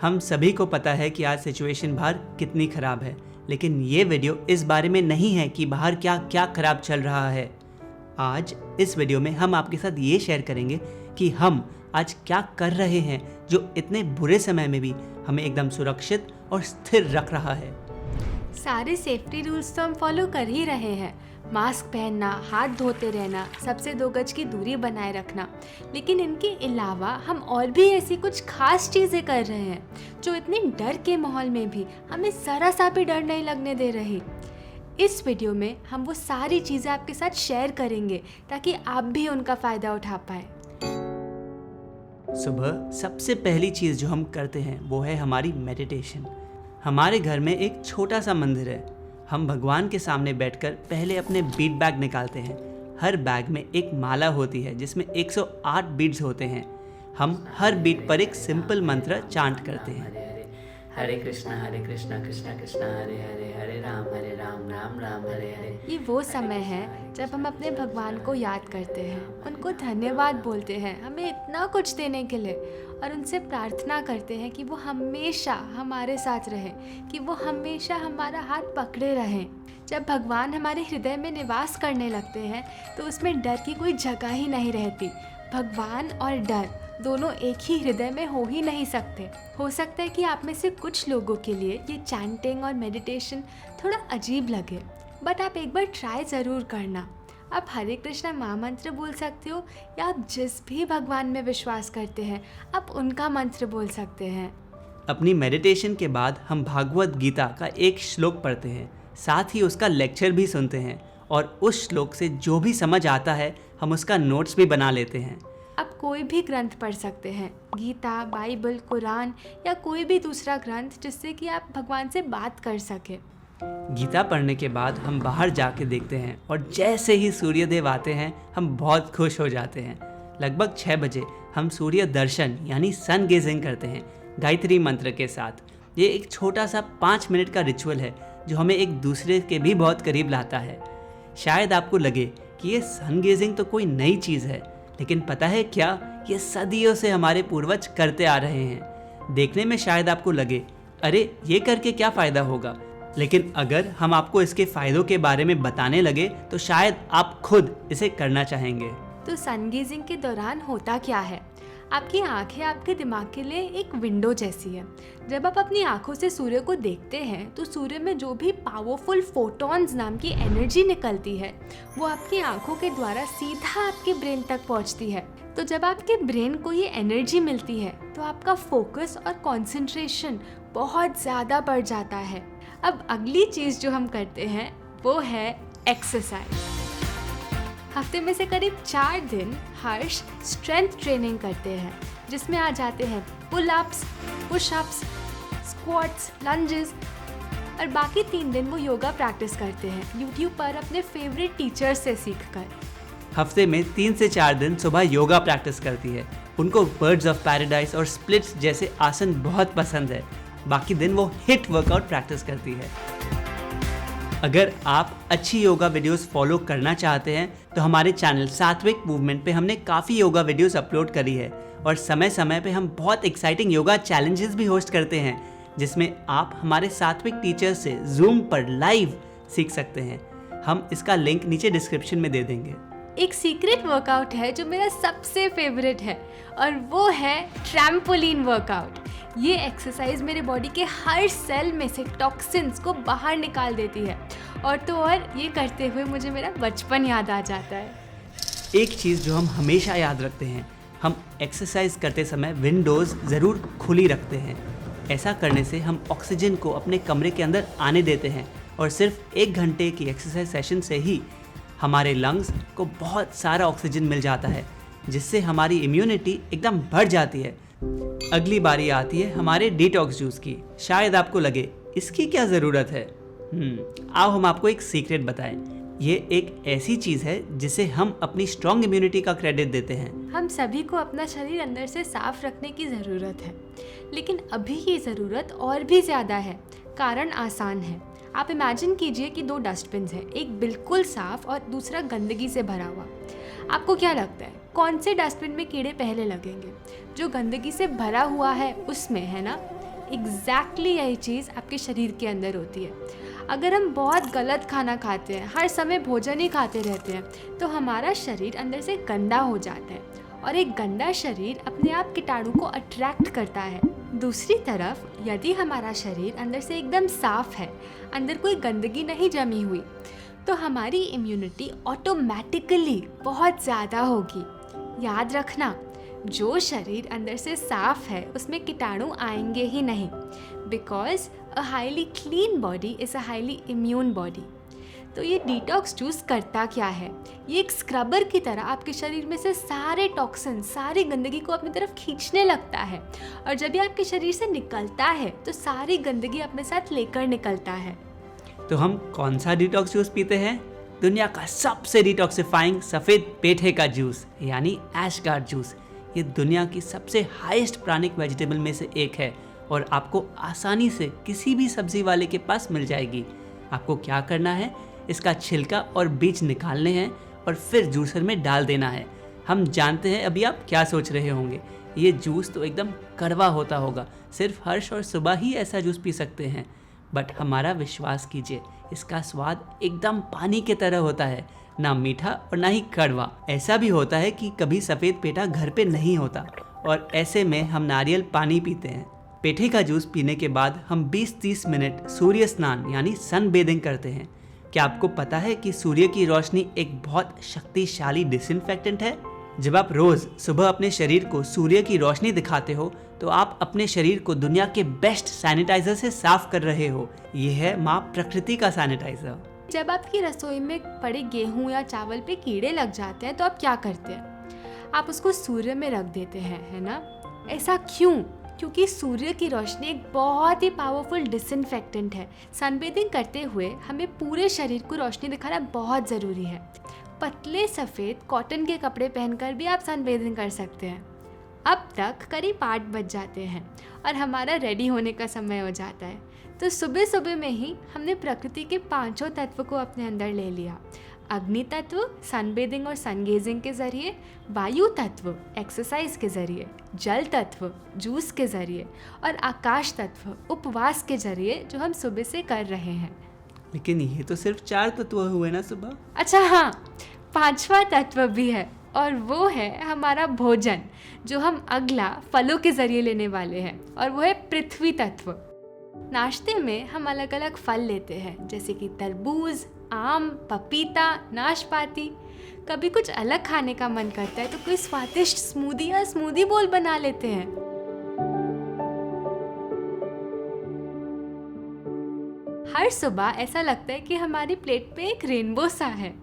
हम सभी को पता है कि आज सिचुएशन बाहर कितनी ख़राब है, लेकिन ये वीडियो इस बारे में नहीं है कि बाहर क्या क्या ख़राब चल रहा है। आज इस वीडियो में हम आपके साथ ये शेयर करेंगे कि हम आज क्या कर रहे हैं जो इतने बुरे समय में भी हमें एकदम सुरक्षित और स्थिर रख रहा है। सारे सेफ्टी रूल्स तो हम फॉलो कर ही रहे हैं। मास्क पहनना, हाथ धोते रहना, सबसे 2 गज की दूरी बनाए रखना। लेकिन इनके अलावा हम और भी ऐसी कुछ खास चीज़ें कर रहे हैं जो इतने डर के माहौल में भी हमें ज़रा सा भी डर नहीं लगने दे रही। इस वीडियो में हम वो सारी चीज़ें आपके साथ शेयर करेंगे ताकि आप भी उनका फ़ायदा उठा पाएँ। सुबह सबसे पहली चीज़ जो हम करते हैं वो है हमारी मेडिटेशन। हमारे घर में एक छोटा सा मंदिर है। हम भगवान के सामने बैठकर पहले अपने बीट बैग निकालते हैं। हर बैग में एक माला होती है जिसमें 108 बीट्स होते हैं। हम हर बीट पर एक सिंपल मंत्र चांट करते हैं। हरे कृष्णा कृष्णा कृष्णा हरे हरे, हरे राम राम राम हरे हरे। ये वो समय है जब हम अपने भगवान को याद करते हैं, उनको धन्यवाद बोलते हैं हमें इतना कुछ देने के लिए, और उनसे प्रार्थना करते हैं कि वो हमेशा हमारे साथ रहें, कि वो हमेशा हमारा हाथ पकड़े रहें। जब भगवान हमारे हृदय में निवास करने लगते हैं तो उसमें डर की कोई जगह ही नहीं रहती। भगवान और डर दोनों एक ही हृदय में हो ही नहीं सकते। हो सकता है कि आप में से कुछ लोगों के लिए ये चैंटिंग और मेडिटेशन थोड़ा अजीब लगे, बट आप एक बार ट्राई ज़रूर करना। आप हरे कृष्णा महामंत्र बोल सकते हो, या आप जिस भी भगवान में विश्वास करते हैं आप उनका मंत्र बोल सकते हैं। अपनी मेडिटेशन के बाद हम भागवत गीता का एक श्लोक पढ़ते हैं, साथ ही उसका लेक्चर भी सुनते हैं, और उस श्लोक से जो भी समझ आता है हम उसका नोट्स भी बना लेते हैं। आप कोई भी ग्रंथ पढ़ सकते हैं, गीता, बाइबल, कुरान या कोई भी दूसरा ग्रंथ जिससे कि आप भगवान से बात कर सकें। गीता पढ़ने के बाद हम बाहर जाके देखते हैं और जैसे ही सूर्यदेव आते हैं हम बहुत खुश हो जाते हैं। लगभग 6 बजे हम सूर्य दर्शन यानी सन गेजिंग करते हैं गायत्री मंत्र के साथ। ये एक छोटा सा 5 मिनट का रिचुअल है जो हमें एक दूसरे के भी बहुत करीब लाता है। शायद आपको लगे कि ये सन गेजिंग तो कोई नई चीज़ है, लेकिन पता है क्या, ये सदियों से हमारे पूर्वज करते आ रहे हैं। देखने में शायद आपको लगे अरे ये करके क्या फ़ायदा होगा, लेकिन अगर हम आपको इसके फ़ायदों के बारे में बताने लगे तो शायद आप खुद इसे करना चाहेंगे। तो सन गेजिंग के दौरान होता क्या है? आपकी आंखें आपके दिमाग के लिए एक विंडो जैसी है। जब आप अपनी आंखों से सूर्य को देखते हैं तो सूर्य में जो भी पावरफुल फोटॉन्स नाम की एनर्जी निकलती है वो आपकी आंखों के द्वारा सीधा आपके ब्रेन तक पहुंचती है। तो जब आपके ब्रेन को ये एनर्जी मिलती है तो आपका फोकस और कंसंट्रेशन बहुत ज़्यादा बढ़ जाता है। अब अगली चीज़ जो हम करते हैं वो है एक्सरसाइज। हफ्ते में से करीब 4 दिन हर्ष स्ट्रेंथ ट्रेनिंग करते हैं, जिसमें आ जाते हैं pull ups, push ups, squats, lunges, और बाकी 3 दिन वो योगा प्रैक्टिस करते हैं यूट्यूब पर अपने फेवरेट टीचर से सीखकर। हफ्ते में 3 से 4 दिन सुबह योगा प्रैक्टिस करती है। उनको बर्ड्स ऑफ पैराडाइज और स्प्लिट्स जैसे आसन बहुत पसंद है। बाकी दिन वो हिट वर्कआउट प्रैक्टिस करती है। अगर आप अच्छी योगा वीडियोस फॉलो करना चाहते हैं तो हमारे चैनल सात्विक मूवमेंट पे हमने काफ़ी योगा वीडियोस अपलोड करी है, और समय समय पे हम बहुत एक्साइटिंग योगा चैलेंजेस भी होस्ट करते हैं जिसमें आप हमारे सात्विक टीचर से जूम पर लाइव सीख सकते हैं। हम इसका लिंक नीचे डिस्क्रिप्शन में दे देंगे। एक सीक्रेट वर्कआउट है जो मेरा सबसे फेवरेट है, और वो है ट्रैम्पोलिन वर्कआउट। ये एक्सरसाइज मेरे बॉडी के हर सेल में से टॉक्सिन्स को बाहर निकाल देती है, और तो और ये करते हुए मुझे मेरा बचपन याद आ जाता है। एक चीज़ जो हम हमेशा याद रखते हैं, हम एक्सरसाइज करते समय विंडोज़ ज़रूर खुली रखते हैं। ऐसा करने से हम ऑक्सीजन को अपने कमरे के अंदर आने देते हैं, और सिर्फ 1 घंटे की एक्सरसाइज सेशन से ही हमारे लंग्स को बहुत सारा ऑक्सीजन मिल जाता है, जिससे हमारी इम्यूनिटी एकदम बढ़ जाती है। अगली बारी आती है हमारे डिटॉक्स जूस की। शायद आपको लगे इसकी क्या ज़रूरत है। आओ हम आपको एक सीक्रेट बताएं। ये एक ऐसी चीज़ है जिसे हम अपनी स्ट्रॉन्ग इम्यूनिटी का क्रेडिट देते हैं। हम सभी को अपना शरीर अंदर से साफ रखने की ज़रूरत है, लेकिन अभी ये ज़रूरत और भी ज़्यादा है। कारण आसान है। आप इमेजिन कीजिए कि 2 डस्टबिन हैं, एक बिल्कुल साफ और दूसरा गंदगी से भरा हुआ। आपको क्या लगता है कौन से डस्टबिन में कीड़े पहले लगेंगे? जो गंदगी से भरा हुआ है उसमें, है ना? एग्जैक्टली यही चीज़ आपके शरीर के अंदर होती है। अगर हम बहुत गलत खाना खाते हैं, हर समय भोजन ही खाते रहते हैं, तो हमारा शरीर अंदर से गंदा हो जाता है और एक गंदा शरीर अपने आप कीटाणु को अट्रैक्ट करता है। दूसरी तरफ यदि हमारा शरीर अंदर से एकदम साफ है, अंदर कोई गंदगी नहीं जमी हुई, तो हमारी इम्यूनिटी ऑटोमेटिकली बहुत ज़्यादा होगी। याद रखना, जो शरीर अंदर से साफ है उसमें कीटाणु आएंगे ही नहीं, because a highly clean body is a highly immune body. तो ये डिटॉक्स जूस करता क्या है? ये एक स्क्रबर की तरह आपके शरीर में से सारे टॉक्सिन, सारी गंदगी को अपनी तरफ खींचने लगता है, और जब ये आपके शरीर से निकलता है तो सारी गंदगी अपने साथ लेकर निकलता है। तो हम कौन सा डिटॉक्स जूस पीते हैं? दुनिया का सबसे डिटॉक्सिफाइंग सफ़ेद पेठे का जूस यानी एशगार्ड जूस। ये दुनिया की सबसे हाईएस्ट प्राणिक वेजिटेबल में से एक है और आपको आसानी से किसी भी सब्जी वाले के पास मिल जाएगी। आपको क्या करना है, इसका छिलका और बीज निकालने हैं और फिर जूसर में डाल देना है। हम जानते हैं अभी आप क्या सोच रहे होंगे, ये जूस तो एकदम कड़वा होता होगा, सिर्फ हर्ष और सुबह ही ऐसा जूस पी सकते हैं। बट हमारा विश्वास कीजिए, इसका स्वाद एकदम पानी की तरह होता है, ना मीठा और ना ही कड़वा। ऐसा भी होता है कि कभी सफ़ेद पेठा घर पे नहीं होता और ऐसे में हम नारियल पानी पीते हैं। पेठे का जूस पीने के बाद हम 20-30 मिनट सूर्य स्नान यानी सन बेदिंग करते हैं। क्या आपको पता है कि सूर्य की रोशनी एक बहुत शक्तिशाली डिसइंफेक्टेंट है? जब आप रोज़ सुबह अपने शरीर को सूर्य की रोशनी दिखाते हो तो आप अपने शरीर को दुनिया के बेस्ट सैनिटाइजर से साफ कर रहे हो। ये है माँ प्रकृति का सैनिटाइजर। जब आपकी रसोई में पड़े गेहूं या चावल पे कीड़े लग जाते हैं तो आप क्या करते हैं? आप उसको सूर्य में रख देते हैं, है ना? ऐसा क्यों? क्योंकि सूर्य की रोशनी एक बहुत ही पावरफुल डिसइंफेक्टेंट है। सनबेदिंग करते हुए हमें पूरे शरीर को रोशनी दिखाना बहुत ज़रूरी है। पतले सफ़ेद कॉटन के कपड़े पहनकर भी आप सनबेदिंग कर सकते हैं। अब तक करीब 8 बज जाते हैं और हमारा रेडी होने का समय हो जाता है। तो सुबह सुबह में ही हमने प्रकृति के 5 तत्व को अपने अंदर ले लिया। अग्नि तत्व सनबेदिंग और सनगेजिंग के ज़रिए, वायु तत्व एक्सरसाइज के ज़रिए, जल तत्व जूस के ज़रिए और आकाश तत्व उपवास के ज़रिए, जो हम सुबह से कर रहे हैं। लेकिन ये तो सिर्फ 4 तत्व हुए ना सुबह। अच्छा हाँ, 5वां तत्व भी है और वो है हमारा भोजन, जो हम अगला फलों के ज़रिए लेने वाले हैं, और वो है पृथ्वी तत्व। नाश्ते में हम अलग अलग फल लेते हैं, जैसे कि तरबूज, आम, पपीता, नाशपाती। कभी कुछ अलग खाने का मन करता है तो कोई स्वादिष्ट स्मूदी या स्मूदी बोल बना लेते हैं। हर सुबह ऐसा लगता है कि हमारी प्लेट पे एक रेनबो सा है।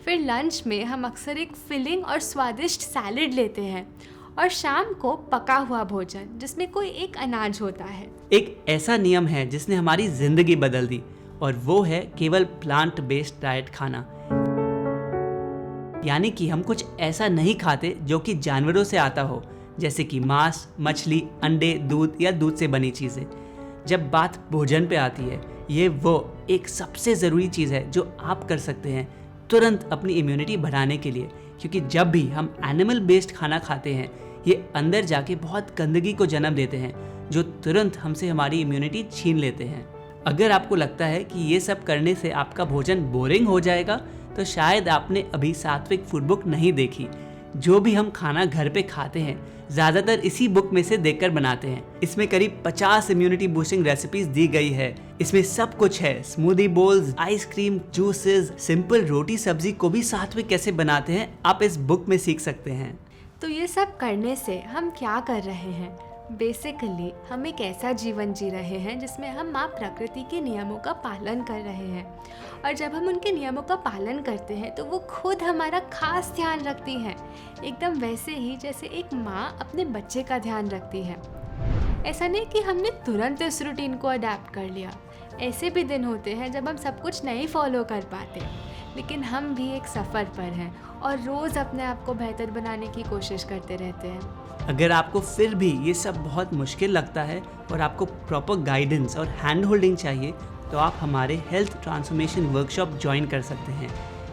फिर लंच में हम अक्सर एक फिलिंग और स्वादिष्ट सैलेड लेते हैं, और शाम को पका हुआ भोजन जिसमें कोई एक अनाज होता है। एक ऐसा नियम है जिसने हमारी जिंदगी बदल दी, और वो है केवल प्लांट बेस्ड डाइट खाना। यानी कि हम कुछ ऐसा नहीं खाते जो कि जानवरों से आता हो, जैसे कि मांस, मछली, अंडे, दूध या दूध से बनी चीज़ें। जब बात भोजन पे आती है, ये वो एक सबसे ज़रूरी चीज़ है जो आप कर सकते हैं तुरंत अपनी इम्यूनिटी बढ़ाने के लिए, क्योंकि जब भी हम एनिमल बेस्ड खाना खाते हैं, ये अंदर जाके बहुत गंदगी को जन्म देते हैं, जो तुरंत हमसे हमारी इम्यूनिटी छीन लेते हैं। अगर आपको लगता है कि ये सब करने से आपका भोजन बोरिंग हो जाएगा, तो शायद आपने अभी सात्विक फूड बुक नहीं देखी। जो भी हम खाना घर पे खाते हैं, ज़्यादातर इसी बुक में से देखकर बनाते हैं। इसमें करीब 50 इम्यूनिटी बूस्टिंग रेसिपीज दी गई है। इसमें सब कुछ है, smoothie bowls, ice cream, juices, simple रोटी सब्जी को भी सात्विक कैसे बनाते हैं, आप इस बुक में सीख सकते हैं। तो ये सब करने से हम क्या कर रहे हैं? बेसिकली हम एक ऐसा जीवन जी रहे हैं जिसमें हम माँ प्रकृति के नियमों का पालन कर रहे हैं, और जब हम उनके नियमों का पालन करते हैं तो वो खुद हमारा खास ध्यान रखती हैं, एकदम वैसे ही जैसे एक माँ अपने बच्चे का ध्यान रखती है। ऐसा नहीं कि हमने तुरंत इस रूटीन को अडेप्ट कर लिया। ऐसे भी दिन होते हैं जब हम सब कुछ नहीं फॉलो कर पाते, लेकिन हम भी एक सफ़र पर हैं और रोज़ अपने आप को बेहतर बनाने की कोशिश करते रहते हैं। अगर आपको फिर भी ये सब बहुत मुश्किल लगता है और आपको प्रॉपर गाइडेंस और हैंड होल्डिंग चाहिए, तो आप हमारे हेल्थ ट्रांसफॉर्मेशन वर्कशॉप ज्वाइन कर सकते हैं।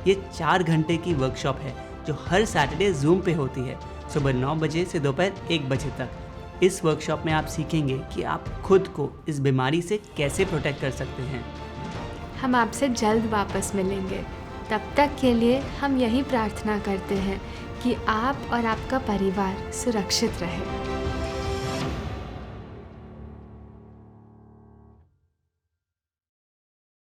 ये 4 घंटे की वर्कशॉप है जो हर सैटरडे जूम पे होती है, सुबह 9 बजे से दोपहर 1 बजे तक। इस वर्कशॉप में आप सीखेंगे कि आप खुद को इस बीमारी से कैसे प्रोटेक्ट कर सकते हैं। हम आपसे जल्द वापस मिलेंगे। तब तक के लिए हम यही प्रार्थना करते हैं कि आप और आपका परिवार सुरक्षित रहे।